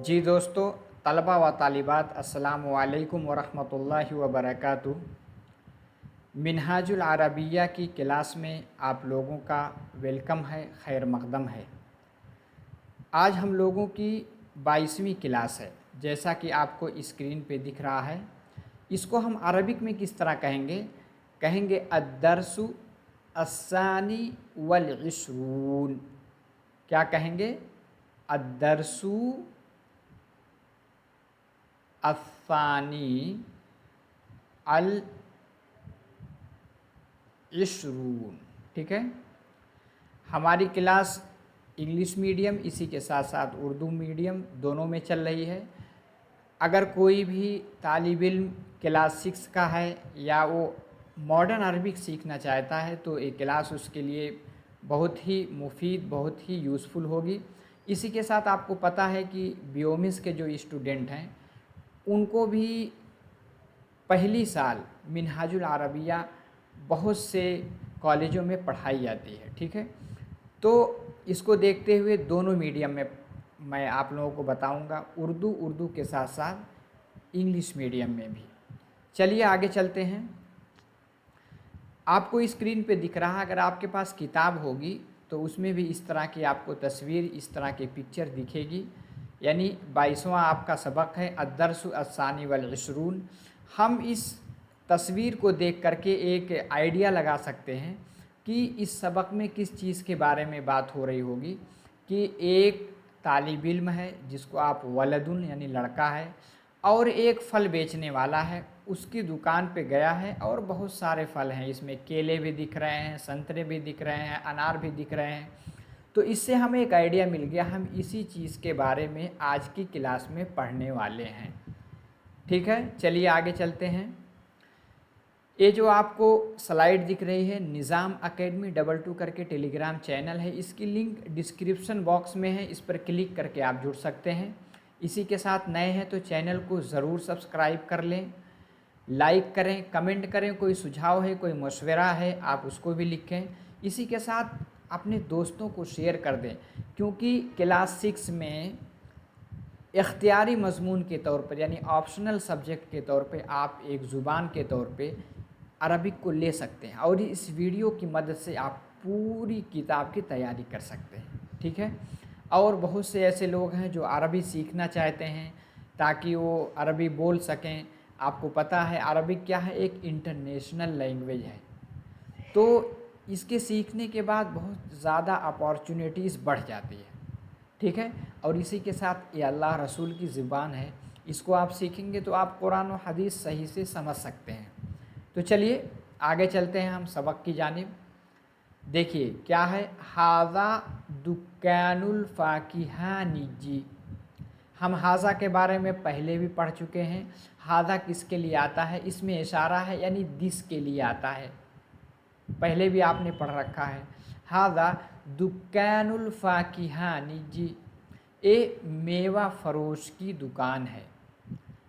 जी दोस्तों, तलबा व तालिबात अस्सलामु अलैकुम व रहमतुल्लाहि व बरकातुहू। मिनहाजुल अरबिया की क्लास में आप लोगों का वेलकम है, खैर मकदम है। आज हम लोगों की 22वीं क्लास है, जैसा कि आपको स्क्रीन पे दिख रहा है। इसको हम अरबिक में किस तरह कहेंगे? कहेंगे अद्दरसु अस्सानी वल इशरून। क्या कहेंगे? अद्दरसु अस्सानी अल इशरून। ठीक है। हमारी क्लास इंग्लिश मीडियम, इसी के साथ साथ उर्दू मीडियम दोनों में चल रही है। अगर कोई भी तालिब इल्म क्लास 6 का है या वो मॉडर्न अरबिक सीखना चाहता है तो ये क्लास उसके लिए बहुत ही मुफीद, बहुत ही यूज़फुल होगी। इसी के साथ आपको पता है कि बीओमिस के जो स्टूडेंट हैं उनको भी पहली साल मिनहाजुल अरबिया बहुत से कॉलेजों में पढ़ाई जाती है। ठीक है। तो इसको देखते हुए दोनों मीडियम में मैं आप लोगों को बताऊंगा, उर्दू के साथ साथ इंग्लिश मीडियम में भी। चलिए आगे चलते हैं। आपको स्क्रीन पे दिख रहा है, अगर आपके पास किताब होगी तो उसमें भी इस तरह की आपको तस्वीर, इस तरह की पिक्चर दिखेगी। यानी 22वां आपका सबक है अद्दरसु अस्सानी वल इशरून। हम इस तस्वीर को देख करके एक आइडिया लगा सकते हैं कि इस सबक में किस चीज़ के बारे में बात हो रही होगी। कि एक तालिब इल्म है जिसको आप वलदुन यानी लड़का है, और एक फल बेचने वाला है, उसकी दुकान पे गया है और बहुत सारे फल हैं। इसमें केले भी दिख रहे हैं, संतरे भी दिख रहे हैं, अनार भी दिख रहे हैं। तो इससे हमें एक आइडिया मिल गया, हम इसी चीज़ के बारे में आज की क्लास में पढ़ने वाले हैं। ठीक है, चलिए आगे चलते हैं। ये जो आपको स्लाइड दिख रही है, निज़ाम एकेडमी 22 करके टेलीग्राम चैनल है, इसकी लिंक डिस्क्रिप्शन बॉक्स में है, इस पर क्लिक करके आप जुड़ सकते हैं। इसी के साथ नए हैं तो चैनल को ज़रूर सब्सक्राइब कर लें, लाइक करें, कमेंट करें। कोई सुझाव है, कोई मशवरा है, आप उसको भी लिखें। इसी के साथ अपने दोस्तों को शेयर कर दें, क्योंकि क्लास 6 में इख्तियारी मजमून के तौर पर यानी ऑप्शनल सब्जेक्ट के तौर पे आप एक ज़ुबान के तौर पे अरबिक को ले सकते हैं, और इस वीडियो की मदद से आप पूरी किताब की तैयारी कर सकते हैं। ठीक है। और बहुत से ऐसे लोग हैं जो अरबी सीखना चाहते हैं ताकि वो अरबी बोल सकें। आपको पता है अरबिक क्या है? एक इंटरनेशनल लैंग्वेज है। तो इसके सीखने के बाद बहुत ज़्यादा अपॉर्चुनिटीज़ बढ़ जाती है। ठीक है। और इसी के साथ ये अल्लाह रसूल की ज़ुबान है, इसको आप सीखेंगे तो आप कुरान और हदीस सही से समझ सकते हैं। तो चलिए आगे चलते हैं हम सबक की जानिब। देखिए क्या है, हाज़ा दुकानुल फ़ाकिहानी जी। हम हाज़ा के बारे में पहले भी पढ़ चुके हैं। हाज़ा किसके लिए आता है? इसमें इशारा है, यानी दिस के लिए आता है, पहले भी आपने पढ़ रखा है। हाज़ा दुकानुल फ़ाकिहानी जी, ये मेवा फरोश की दुकान है,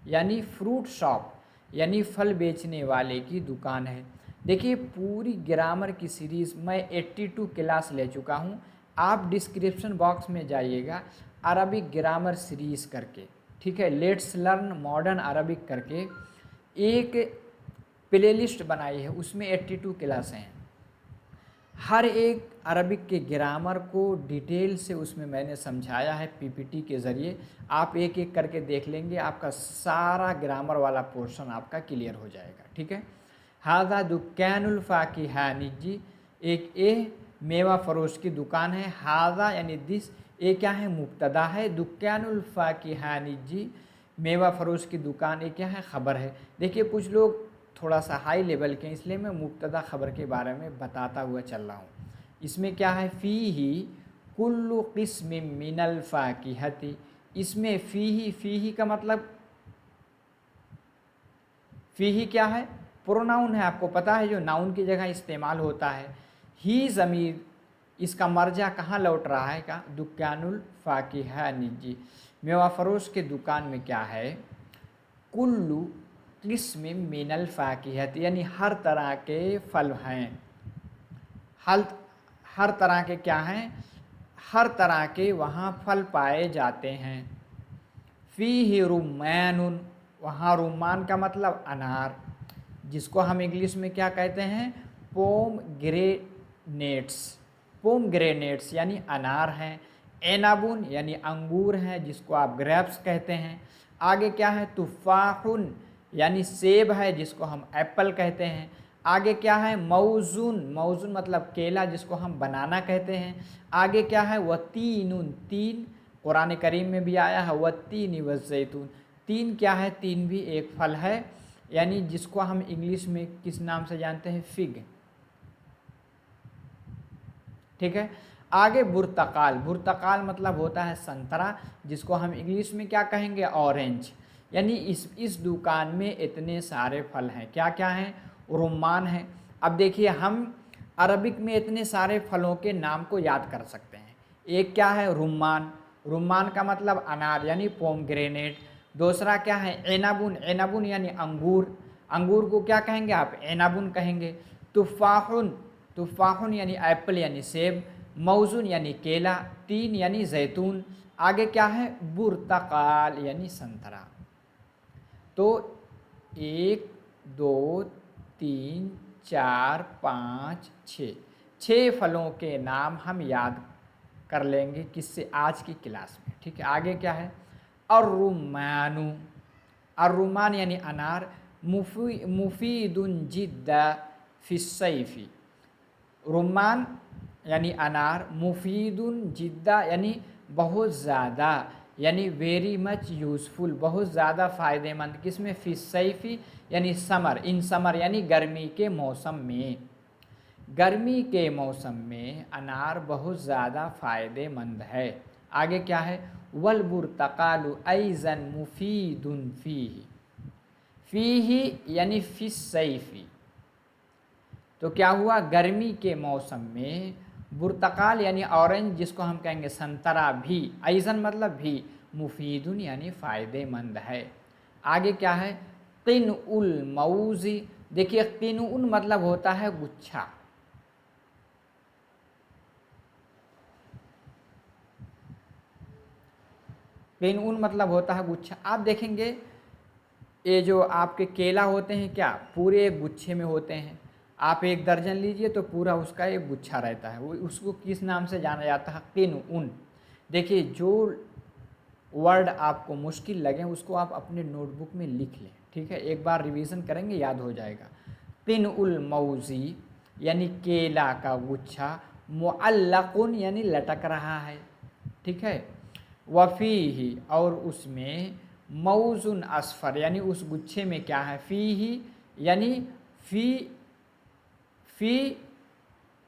यानी फ्रूट शॉप, यानी फल बेचने वाले की दुकान है। देखिए पूरी ग्रामर की सीरीज़ मैं 82 क्लास ले चुका हूँ। आप डिस्क्रिप्शन बॉक्स में जाइएगा, अरबिक ग्रामर सीरीज़ करके, ठीक है, लेट्स लर्न मॉडर्न अरबिक करके एक प्लेलिस्ट बनाई है, उसमें 82 क्लासें हैं। हर एक अरबिक के ग्रामर को डिटेल से उसमें मैंने समझाया है पीपीटी के ज़रिए। आप एक एक करके देख लेंगे, आपका सारा ग्रामर वाला पोर्शन आपका क्लियर हो जाएगा। ठीक है। हाज़ा दुकानुल फ़ाकिहानी जी, एक ए मेवा फरोश की दुकान है। हाज़ा यानी दिस, ये क्या है? मुब्तदा है। दुकानुल फ़ाकिहानी जी, मेवा फरोश की दुकान, ये क्या है? ख़बर है। देखिए कुछ लोग थोड़ा सा हाई लेवल के, इसलिए मैं मुब्तदा ख़बर के बारे में बताता हुआ चल रहा हूँ। इसमें क्या है? फ़ीही कुल्लु क़िस्मिम मिनल फ़ाकिहति। इसमें फ़ीही का मतलब, फ़ीही क्या है? प्रोनाउन है, आपको पता है, जो नाउन की जगह इस्तेमाल होता है। ही ज़मीर, इसका मर्जा कहाँ लौट रहा है? का दुकानुल फ़ाकिहानी जी, मेवा फरोश के दुकान में क्या है? कुल्लु किस्म मिनल फ़ाकिहत, यानी हर तरह के फल हैं। हल हर तरह के क्या हैं? हर तरह के वहाँ फल पाए जाते हैं। फ़ीही रुम्मानुन, वहाँ रुम्मान का मतलब अनार, जिसको हम इंग्लिश में क्या कहते हैं, पोमग्रेनेट्स। पोमग्रेनेट्स यानी अनार हैं। एनाबुन यानी अंगूर हैं, जिसको आप ग्रेप्स कहते हैं। आगे क्या है, तुफ़ाहुन यानी सेब है, जिसको हम एप्पल कहते हैं। आगे क्या है, मौजून, मौजून मतलब केला, जिसको हम बनाना कहते हैं। आगे क्या है, वतीनुन, तीन कुरान करीम में भी आया है, वत्तीन वज़ैतून। तीन क्या है, तीन भी एक फल है, यानी जिसको हम इंग्लिश में किस नाम से जानते हैं, फिग। ठीक है। आगे बुर्तकाल, बुर्तकाल मतलब होता है संतरा, जिसको हम इंग्लिश में क्या कहेंगे, ऑरेंज। यानी इस दुकान में इतने सारे फल हैं, क्या क्या हैं, रुम्मान है। अब देखिए, हम अरबिक में इतने सारे फलों के नाम को याद कर सकते हैं। एक क्या है, रुम्मान, रुम्मान का मतलब अनार यानी पोमग्रेनेट। दूसरा क्या है, एनाबुन, एनाबुन यानी अंगूर, अंगूर को क्या कहेंगे आप, एनाबुन कहेंगे। तुफ़ाहुन, तुफ़ाहुन यानी एप्पल यानी सेब। मौजून यानी केला। तीन यानी जैतून। आगे क्या है, बुर्तकाल यानी संतरा। तो 1 2 3 4 5 6, 6 फलों के नाम हम याद कर लेंगे किससे, आज की क्लास में। ठीक है। आगे क्या है, अर्रुम्मानु, अर्रुम्मान यानी अनार। मुफीदुन जिद्दा फिस्सैफी, रुम्मान यानी अनार, मुफीदुन जिद्दा यानी बहुत ज़्यादा, यानी वेरी मच यूज़फुल, बहुत ज़्यादा फ़ायदेमंद, किसमें, फिस्सैफी यानी समर, इन समर यानी गर्मी के मौसम में। गर्मी के मौसम में अनार बहुत ज़्यादा फ़ायदेमंद है। आगे क्या है, वल बुर्तकालु ऐज़न मुफीदुन फ़ीही, फ़ीही यानी फिस्सैफी। तो क्या हुआ, गर्मी के मौसम में बुर्तकाल यानी ऑरेंज, जिसको हम कहेंगे संतरा भी, ऐज़न मतलब भी, मुफीदुन यानी फ़ायदेमंद है। आगे क्या है, किन उल मऊज़ी, देखिए किन उन मतलब होता है गुच्छा। किन उन मतलब होता है गुच्छा। आप देखेंगे ये जो आपके केला होते हैं, क्या पूरे एक गुच्छे में होते हैं। आप एक दर्जन लीजिए तो पूरा उसका एक गुच्छा रहता है, वो उसको किस नाम से जाना जाता है, किन उन। देखिए, जो वर्ड आपको मुश्किल लगे उसको आप अपने नोटबुक में लिख लें। ठीक है, एक बार रिवीजन करेंगे याद हो जाएगा। किन उल मौज़ी यानी केला का गुच्छा, मुअल्लकुन यानी लटक रहा है। ठीक है। वफ़ीही और उसमें, मौज़ुन असफ़र यानी उस गुच्छे में क्या है, फ़ीही यानी फ़ी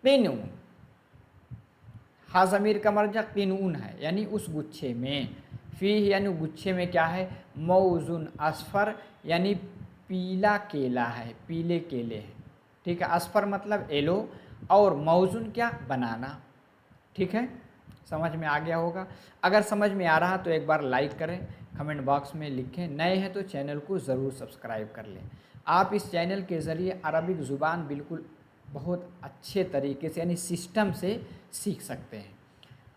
किनून, हा ज़मीर का मर्जा किनून है, यानी उस गुच्छे में। फ़ीही यानी गुच्छे में क्या है, मौज़ुन असफ़र यानी पीला केला है, पीले केले हैं। ठीक है। असफ़र मतलब येलो, और मौज़ुन क्या, बनाना। ठीक है, समझ में आ गया होगा। अगर समझ में आ रहा तो एक बार लाइक करें, कमेंट बॉक्स में लिखें। नए हैं तो चैनल को ज़रूर सब्सक्राइब कर लें। आप इस चैनल के ज़रिए अरबिक ज़ुबान बिल्कुल बहुत अच्छे तरीके से यानी सिस्टम से सीख सकते हैं।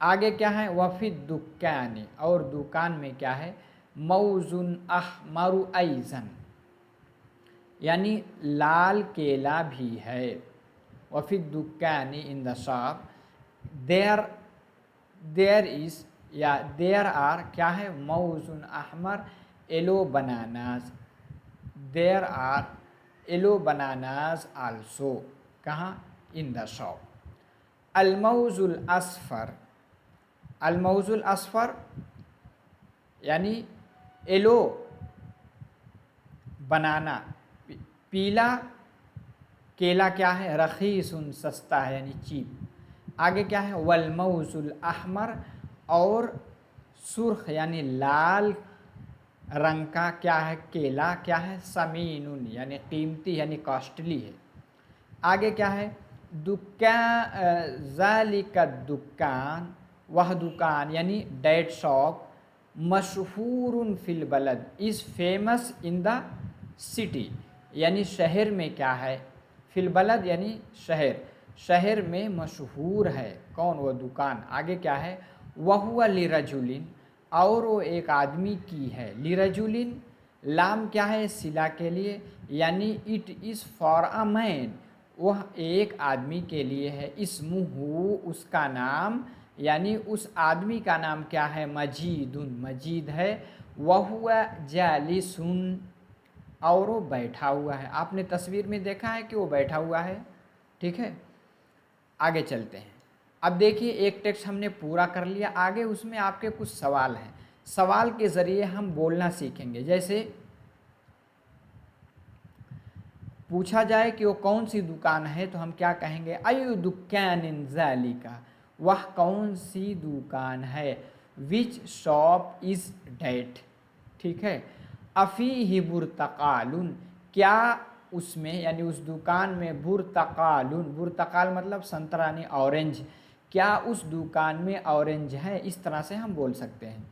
आगे क्या है, वफ़ी दुकान, और दुकान में क्या है, मौज़ुन अहमरु ऐज़न यानी लाल केला भी है। वफ़ी दुकान in the shop, there is या देयर आर क्या है, मौज़ुन अहमर yellow bananas, there are yellow bananas also, कहाँ, इन द शॉप। अलमौज़ुल असफ़र, अलमौज़ुल असफ़र यानी येलो बनाना, पीला केला क्या है, रखीसुन सस्ता है यानी चीप। आगे क्या है, वलमौज़ुल अहमर और सुर्ख यानी लाल रंग का क्या है, केला क्या है, समीनुन यानी कीमती यानी कॉस्टली है। आगे क्या है, दुकान, ज़ालिका दुकान, वह दुकान यानी डेट शॉप, मशहूरुन फिल बलद is famous in the city, यानी शहर में क्या है, फिल बलद यानी शहर, शहर में मशहूर है कौन, वह दुकान। आगे क्या है, वहुआ लिरजुलिन, और वो एक आदमी की है। लिरजुलिन, लाम क्या है सिला के लिए, यानी it is for a man, वह एक आदमी के लिए है। इस्मुहु, उसका नाम, यानी उस आदमी का नाम क्या है, मजीदुन, मजीद है। वहुआ जालिसुन, और वो बैठा हुआ है। आपने तस्वीर में देखा है कि वो बैठा हुआ है। ठीक है, आगे चलते हैं। अब देखिए एक टेक्स्ट हमने पूरा कर लिया, आगे उसमें आपके कुछ सवाल हैं। सवाल के ज़रिए हम बोलना सीखेंगे। जैसे पूछा जाए कि वो कौन सी दुकान है, तो हम क्या कहेंगे, अयु दुकान ज़ालिका, वह कौन सी दुकान है। विच शॉप इज़ डैट। ठीक है। अफ़ी ही बुरतकालुन, क्या उसमें, यानी उस दुकान में, बुरतकालुन, बुरतकाल मतलब संतरा यानी ऑरेंज, क्या उस दुकान में ऑरेंज है। इस तरह से हम बोल सकते हैं।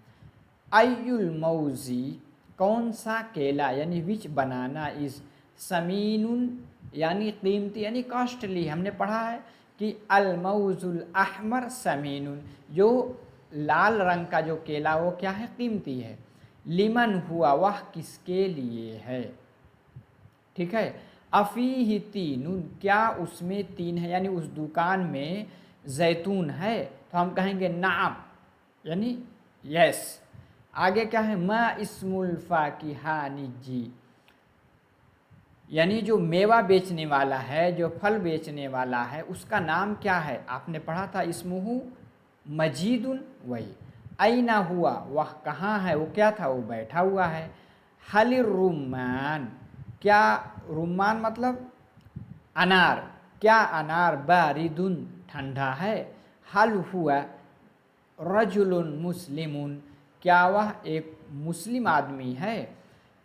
अयुल मौजी, कौन सा केला, यानी विच बनाना इज़ समीनुन, यानी कीमती, यानी कॉस्टली। हमने पढ़ा है कि अलमौजुल अहमर समीनुन, जो लाल रंग का जो केला वो क्या है, कीमती है। लिमन हुआ, वह किसके लिए है। ठीक है। अफ़ी ही तीनुन, क्या उसमें तीन है, यानी उस दुकान में जैतून है, तो हम कहेंगे नाम, यानी यस। आगे क्या है, मा इस्मुल फाकिहानी जी, यानी जो मेवा बेचने वाला है, जो फल बेचने वाला है, उसका नाम क्या है। आपने पढ़ा था इस्मुहु मजीदुन, वही। आईना हुआ, वह कहाँ है, वो क्या था, वो बैठा हुआ है। हलिर रुमान, क्या, रुमान मतलब अनार, क्या अनार बारिदुन ठंडा है। हल हुआ रजुलुन मुस्लिमुन, क्या वह एक मुस्लिम आदमी है।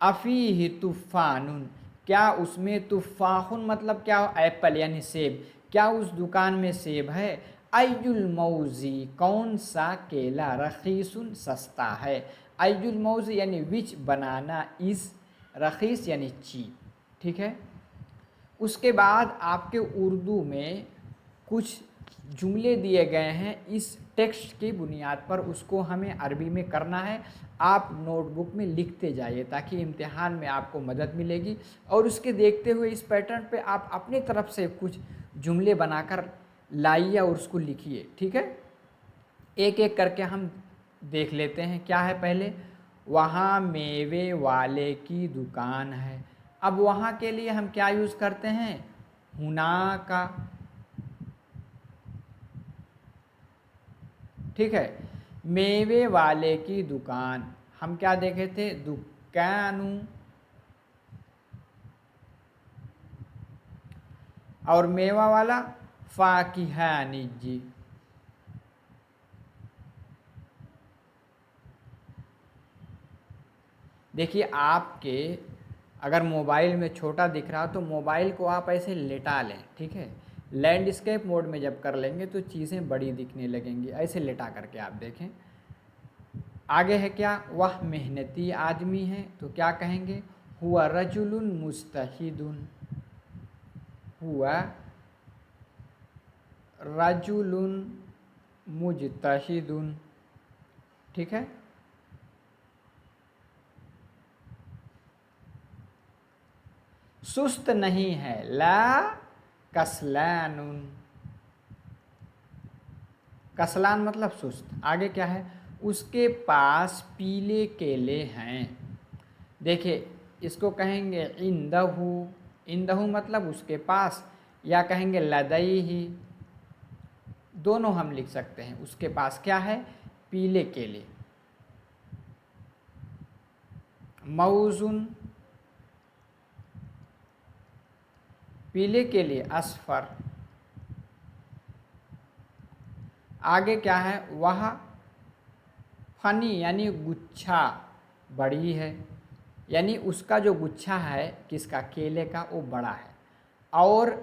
अफ़ीहि तूफ़ानुन, क्या उसमें तूफ़ाहुन मतलब क्या, एप्पल यानी सेब, क्या उस दुकान में सेब है। अयुल मौजी, कौन सा केला, रखीसुन सस्ता है। अयुल मौजी यानी विच बनाना इज़ रखीस, यानी चीप। ठीक है। उसके बाद आपके उर्दू में कुछ जुमले दिए गए हैं इस टेक्स्ट की बुनियाद पर, उसको हमें अरबी में करना है। आप नोटबुक में लिखते जाइए ताकि इम्तिहान में आपको मदद मिलेगी, और उसके देखते हुए इस पैटर्न पे आप अपनी तरफ से कुछ जुमले बनाकर लाइए और उसको लिखिए। ठीक है। एक एक करके हम देख लेते हैं। क्या है पहले, वहाँ मेवे वाले की दुकान है। अब वहाँ के लिए हम क्या यूज़ करते हैं, हुना का। ठीक है। मेवे वाले की दुकान, हम क्या देखे थे, दुकानु। और मेवा वाला फाकिहानी जी। देखिए आपके अगर मोबाइल में छोटा दिख रहा तो मोबाइल को आप ऐसे लेटा लें। ठीक है। लैंडस्केप मोड में जब कर लेंगे तो चीज़ें बड़ी दिखने लगेंगी, ऐसे लेटा करके आप देखें। आगे है क्या, वह मेहनती आदमी है, तो क्या कहेंगे, हुआ रजुलुन मुस्तहिदुन, हुआ रजुलुन मुजतहिदुन। ठीक है। सुस्त नहीं है, ला कसलानुन, कसलान मतलब सुस्त। आगे क्या है, उसके पास पीले केले हैं। देखिए इसको कहेंगे इंदहू, इंदहू मतलब उसके पास, या कहेंगे लदई ही, दोनों हम लिख सकते हैं। उसके पास क्या है, पीले केले। मौजुन, पीले केले असफर। आगे क्या है, वह फनी यानी गुच्छा बड़ी है, यानी उसका जो गुच्छा है किसका, केले का, वो बड़ा है। और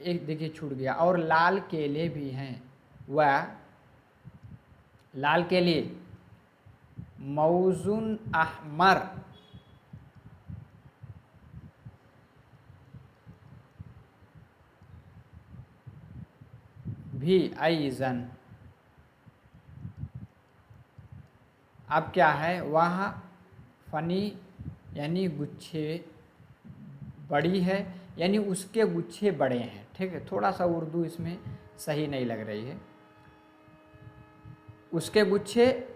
एक देखिए छूट गया, और लाल केले भी हैं, वह लाल केले मौजुन अहमर। भी आइजन, अब क्या है, वह फनी यानी गुच्छे बड़ी है, यानी उसके गुच्छे बड़े हैं। ठीक है, थोड़ा सा उर्दू इसमें सही नहीं लग रही है। उसके गुच्छे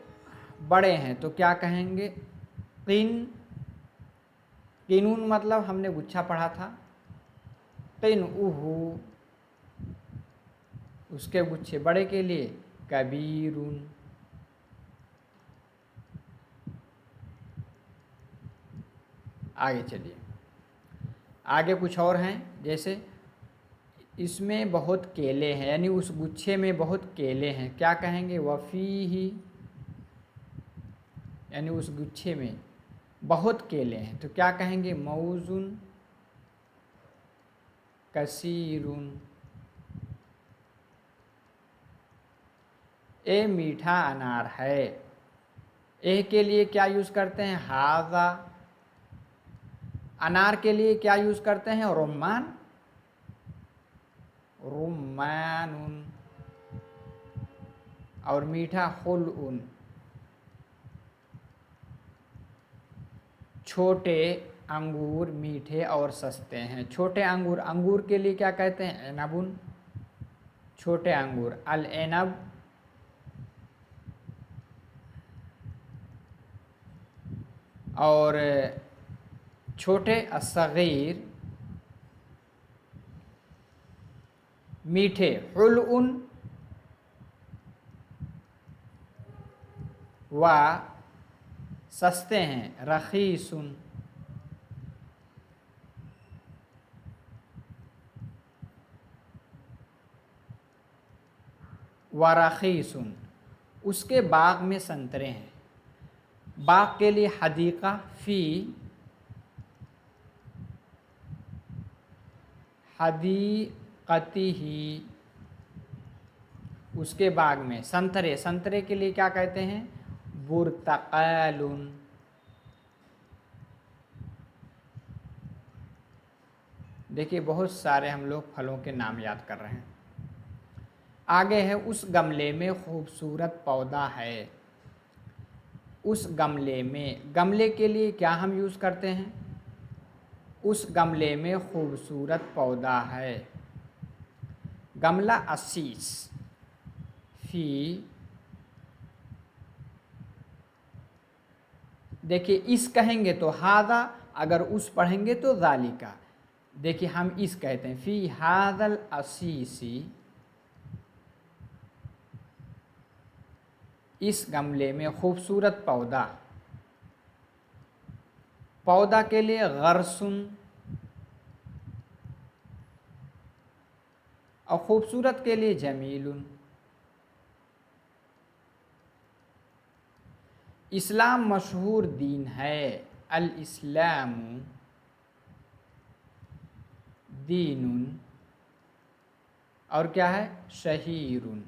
बड़े हैं तो क्या कहेंगे, किन, किनून मतलब हमने गुच्छा पढ़ा था, किन उहू, उसके गुच्छे बड़े के लिए कबीरुन। आगे चलिए, आगे कुछ और हैं, जैसे इसमें बहुत केले हैं, यानी उस गुच्छे में बहुत केले हैं, क्या कहेंगे, वफ़ीही, यानी उस गुच्छे में बहुत केले हैं तो क्या कहेंगे, मौजुन कसीरुन। ए मीठा अनार है, ए के लिए क्या यूज़ करते हैं, हाजा। अनार के लिए क्या यूज़ करते हैं, रुम्मान, रुम्मानुन। और मीठा हुलउन। छोटे अंगूर मीठे और सस्ते हैं, छोटे अंगूर, अंगूर के लिए क्या कहते हैं, एनबुन, छोटे अंगूर अल एनब। और छोटे असगीर मीठे, हुलउन व सस्ते हैं, रखीसुन। व रखीसुन, उसके बाग में संतरे हैं, बाग के लिए हदीका, फ़ी हदीक़तिही, उसके बाग में संतरे, संतरे के लिए क्या कहते हैं, बुर्तक़ालुन। देखिए बहुत सारे हम लोग फलों के नाम याद कर रहे हैं। आगे है, उस गमले में खूबसूरत पौधा है, उस गमले में, गमले के लिए क्या हम यूज़ करते हैं, उस गमले में खूबसूरत पौधा है, गमला असीस, फ़ी, देखिए इस कहेंगे तो हादा, अगर उस पढ़ेंगे तो ज़ालिका। देखिए हम इस कहते हैं, फ़ी हादल असीसी, इस गमले में खूबसूरत पौधा, पौधा के लिए गरसुन, और खूबसूरत के लिए जमीलुन। इस्लाम मशहूर दीन है, अल इस्लामु दीनुन, और क्या है, शहीरुन।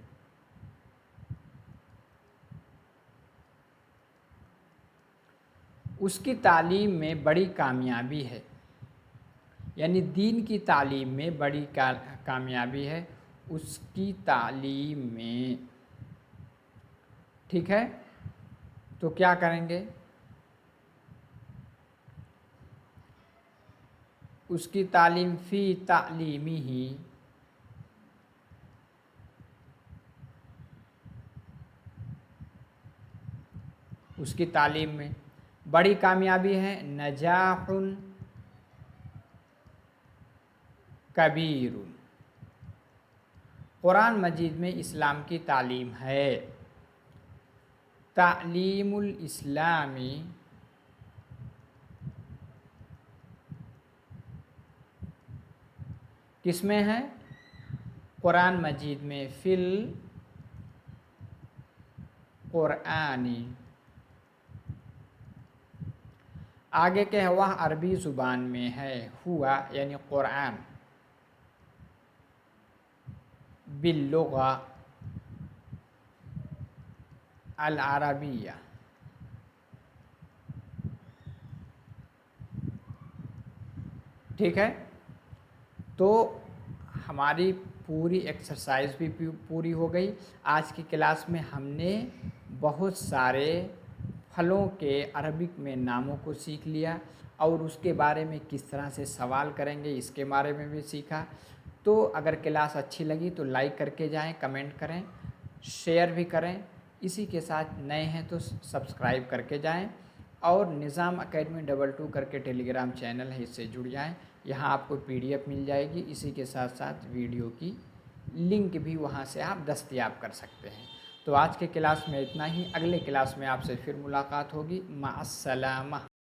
उसकी तालीम में बड़ी कामयाबी है, यानी दीन की तालीम में बड़ी कामयाबी है, उसकी तालीम में। ठीक है, तो क्या करेंगे, उसकी तालीम, फ़ी तालीमी ही, उसकी तालीम में बड़ी कामयाबी है, नजाहुन कबीरुन। कुरान मजीद में इस्लाम की तालीम है, तालीमुल इस्लामी किसमें है, कुरान मजीद में, फिल कुरानी। आगे के वह अरबी ज़ुबान में है, हुआ यानी कुरान, बिल्लुगा अल अरबिया। ठीक है, तो हमारी पूरी एक्सरसाइज भी पूरी हो गई। आज की क्लास में हमने बहुत सारे फलों के अरबिक में नामों को सीख लिया और उसके बारे में किस तरह से सवाल करेंगे इसके बारे में भी सीखा। तो अगर क्लास अच्छी लगी तो लाइक करके जाएं, कमेंट करें, शेयर भी करें। इसी के साथ नए हैं तो सब्सक्राइब करके जाएं और निज़ाम एकेडमी 22 करके टेलीग्राम चैनल है, इससे जुड़ जाएं। यहाँ आपको पीडीएफ मिल जाएगी, इसी के साथ साथ वीडियो की लिंक भी वहाँ से आप दस्तयाब कर सकते हैं। तो आज के क्लास में इतना ही, अगले क्लास में आपसे फिर मुलाकात होगी। माअस्सलामा।